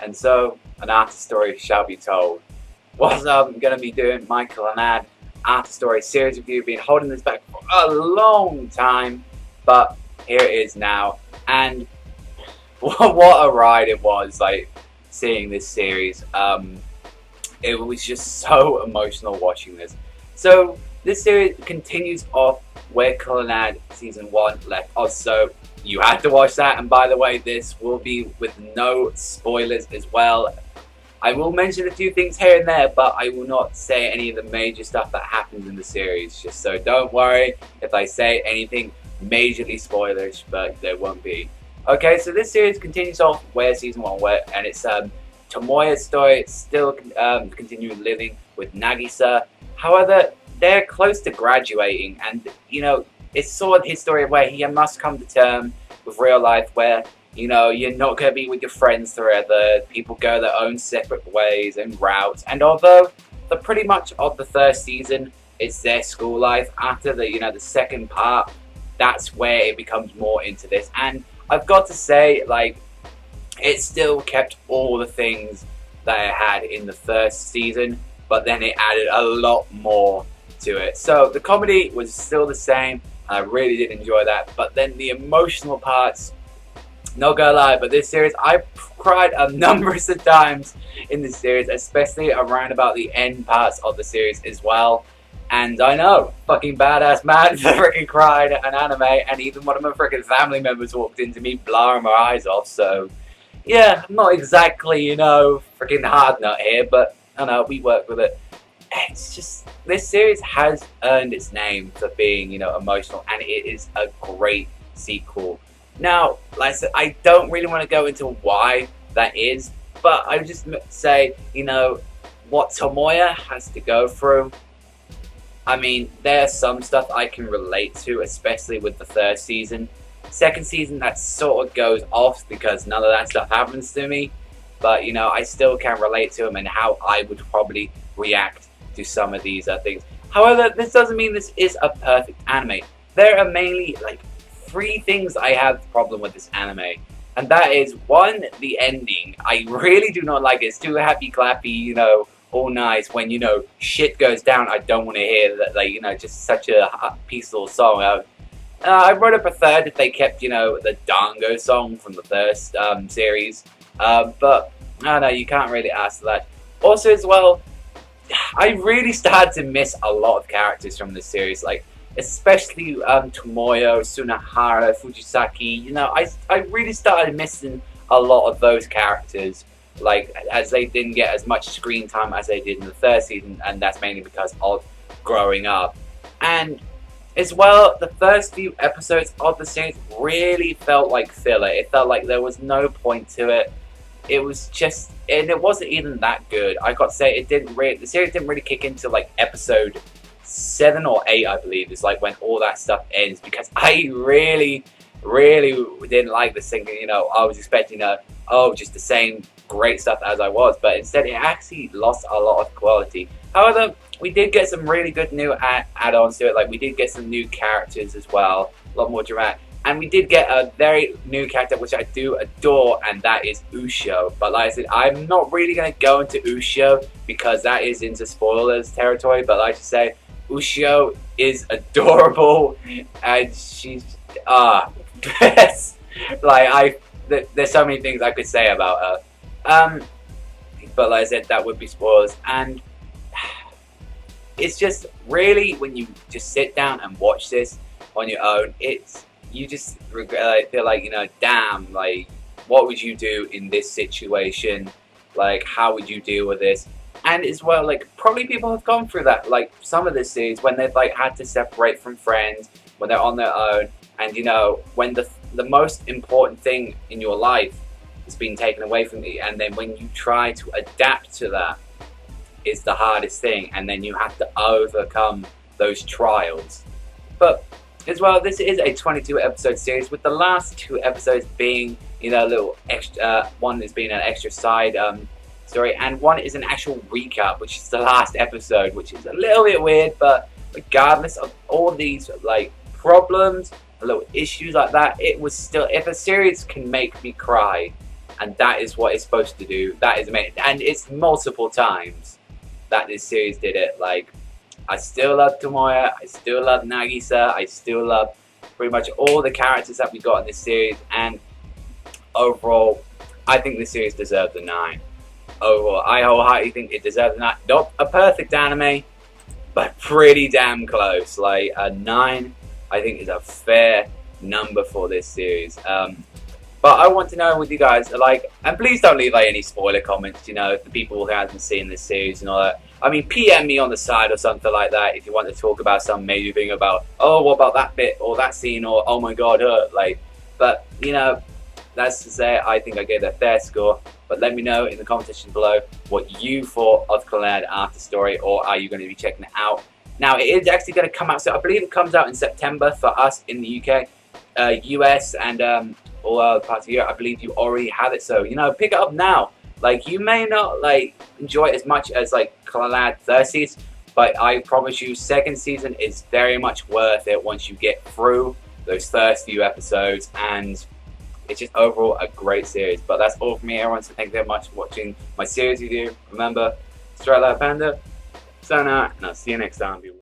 and so an artist story shall be told. What I'm going to be doing, Michael and Ad, artist story series review. Been holding this back for a long time, but here it is now, and what a ride it was, like, seeing this series. It was just so emotional watching this. So this series continues off where Clannad season 1 left off, so you had to watch that. And by the way, this will be with no spoilers as well. I will mention a few things here and there, but I will not say any of the major stuff that happens in the series, just so don't worry if I say anything majorly spoilerish, but there won't be. Okay, so this series continues off where season 1 went, and it's Tomoya's story. Still continuing living with Nagisa. However, they're close to graduating, and it's sort of his story where he must come to terms with real life, where you're not going to be with your friends forever. People go their own separate ways and routes. And although the pretty much of the first season is their school life, after the second part, that's where it becomes more into this. And I've got to say, like, it still kept all the things that it had in the first season, but then it added a lot more to it. So the comedy was still the same, and I really did enjoy that. But then the emotional parts, not gonna lie, but this series, I cried a numbers of times in this series, especially around about the end parts of the series as well. And I know, fucking badass man, freaking cried at an anime, and even one of my freaking family members walked into me, blowing my eyes off. So yeah, I'm not exactly, freaking hard nut here, but I know, we work with it. It's just, this series has earned its name for being, emotional, and it is a great sequel. Now, like I said, I don't really want to go into why that is, but I would just say, what Tomoya has to go through. I mean, there's some stuff I can relate to, especially with the first season. Second season, that sort of goes off because none of that stuff happens to me. But, I still can relate to him and how I would probably react to some of these things. However, this doesn't mean this is a perfect anime. There are mainly, 3 things I have problem with this anime. And that is, 1, the ending. I really do not like it. It's too happy clappy, all nice. When, shit goes down, I don't want to hear that, just such a peaceful song. I would have preferred if they kept, the Dango song from the first series. But, I don't know, you can't really ask for that. Also, as well, I really started to miss a lot of characters from this series, especially Tomoyo, Sunahara, Fujisaki. I really started missing a lot of those characters, as they didn't get as much screen time as they did in the third season, and that's mainly because of growing up. And as well, the first few episodes of the series really felt like filler. It felt like there was no point to it. It was just, and it wasn't even that good. I got to say, the series didn't really kick into episode 7 or 8, I believe, is when all that stuff ends, because I really didn't like this thing. I was expecting just the same great stuff as I was, but instead it actually lost a lot of quality. However, we did get some really good new add-ons to it. We did get some new characters as well, a lot more dramatic. And we did get a very new character, which I do adore, and that is Ushio. But like I said, I'm not really going to go into Ushio because that is into spoilers territory. But like I say, Ushio is adorable, and she's there's so many things I could say about her. But like I said, that would be spoilers, and it's just really, when you just sit down and watch this on your own, you just feel damn, what would you do in this situation? How would you deal with this? And as well, probably people have gone through that, some of the series when they've had to separate from friends, when they're on their own, and when the most important thing in your life has been taken away from you, and then when you try to adapt to that, is the hardest thing, and then you have to overcome those trials. But as well, this is a 22 episode series, with the last 2 episodes being a little extra. One is being an extra side story, and one is an actual recap, which is the last episode, which is a little bit weird. But regardless of all these problems, little issues like that, it was still, if a series can make me cry and that is what it's supposed to do. That is amazing, and it's multiple times that this series did it. Like, I still love Tomoya, I still love Nagisa, I still love pretty much all the characters that we got in this series, and overall, I think this series deserved a 9. Overall, I wholeheartedly think it deserved a 9. Not a perfect anime, but pretty damn close. Like, a 9, I think, is a fair number for this series. But I want to know with you guys, like, and please don't leave like any spoiler comments, you know, the people who haven't seen this series and all that. I mean, PM me on the side or something like that if you want to talk about some major thing about, oh, what about that bit or that scene, or oh my god, like. But you know, that's to say, I think I gave that a fair score. But let me know in the comment section below what you thought of Clannad After Story, or are you going to be checking it out? Now, it is actually going to come out, so I believe it comes out in September for us in the UK, US, and all other parts of Europe. I believe you already have it, so you know, pick it up now. Like, you may not like enjoy it as much as like Clannad third season, but I promise you, second season is very much worth it once you get through those first few episodes, and it's just overall a great series. But that's all from me, everyone. So thank you very much for watching my series review. Remember, Savagezweipanda, Clannad, and I'll see you next time, people.